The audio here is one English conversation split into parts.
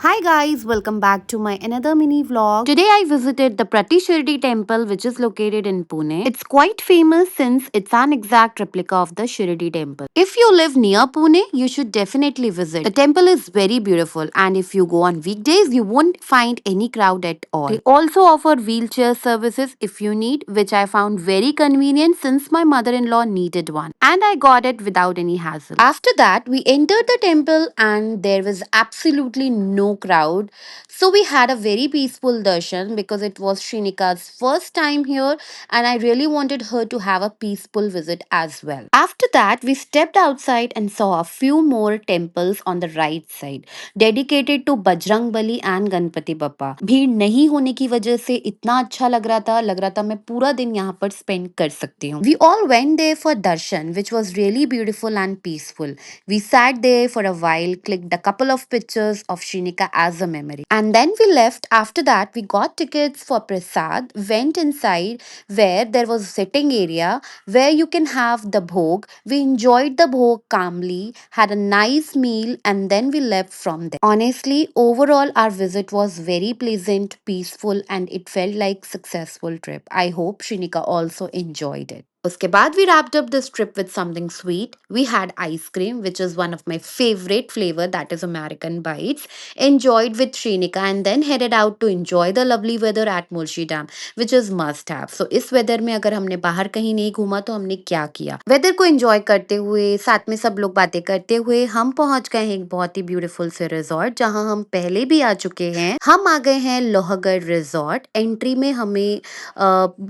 Hi guys, welcome back to my another mini vlog. Today I visited the Pratishirdi temple which is located in Pune. It's quite famous since it's an exact replica of the Shirdi temple. If you live near Pune, you should definitely visit. The temple is very beautiful and if you go on weekdays, you won't find any crowd at all. They also offer wheelchair services if you need, which I found very convenient since my mother-in-law needed one. And I got it without any hassle. After that, we entered the temple and there was absolutely no crowd. So we had a very peaceful darshan because it was Srinika's first time here and I really wanted her to have a peaceful visit as well. After that, we stepped outside and saw a few more temples on the right side dedicated to Bajrang Bali and Ganpati Bappa. भीड़ नहीं होने की वजह से इतना अच्छा लग रहा था मैं पूरा दिन यहाँ पर स्पेंड कर सकती हूँ. We all went there for darshan which was really beautiful and peaceful. We sat there for a while, clicked a couple of pictures of Shrinika as a memory. And then we left. After that, we got tickets for Prasad, went inside where there was a sitting area where you can have the bhog. We enjoyed the bhog calmly, had a nice meal, and then we left from there. Honestly, overall, our visit was very pleasant, peaceful, and it felt like successful trip. I hope Shinika also enjoyed it. उसके बाद we wrapped up this trip with something sweet. We had ice cream, which is one of my favorite flavor, that is American Bites. Enjoyed with Shrinika and then headed out to enjoy the lovely weather at Mulshi Dam, which is must have. So इस weather में अगर हमने बाहर कहीं नहीं घूमा तो हमने क्या किया? Weather को enjoy करते हुए साथ में सब लोग बातें करते हुए हम पहुंच गए हैं एक बहुत ही beautiful से resort जहां हम पहले भी आ चुके हैं. हम आ गए हैं लोहगढ़ resort. एंट्री में हमें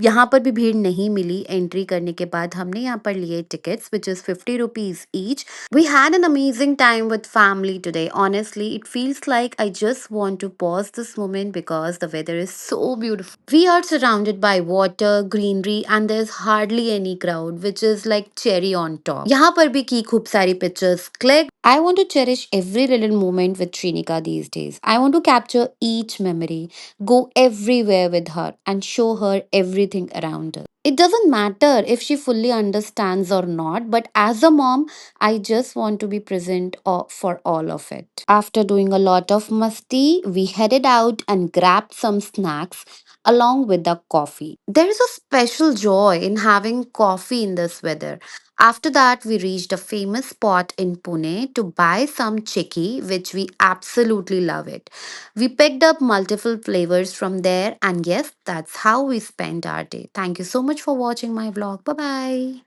यहाँ पर भी भीड़ नहीं मिली. एंट्री करने के बाद हमने यहाँ पर लिए tickets which is 50 rupees each. We had an amazing time with family today. Honestly, it feels like I just want to pause this moment because the weather is so beautiful. We are surrounded by water, greenery and there's hardly any crowd which is like cherry on top. यहाँ पर भी की खूब सारी pictures click. I want to cherish every little moment with Shrinika these days. I want to capture each memory, go everywhere with her and show her everything around her. It doesn't matter if she fully understands or not, but as a mom, I just want to be present for all of it. After doing a lot of masti, we headed out and grabbed some snacks along with the coffee. There is a special joy in having coffee in this weather. After that, we reached a famous spot in Pune to buy some chikki, which we absolutely love it. We picked up multiple flavors from there, and yes, that's how we spent our day. Thank you so much for watching my vlog. Bye bye.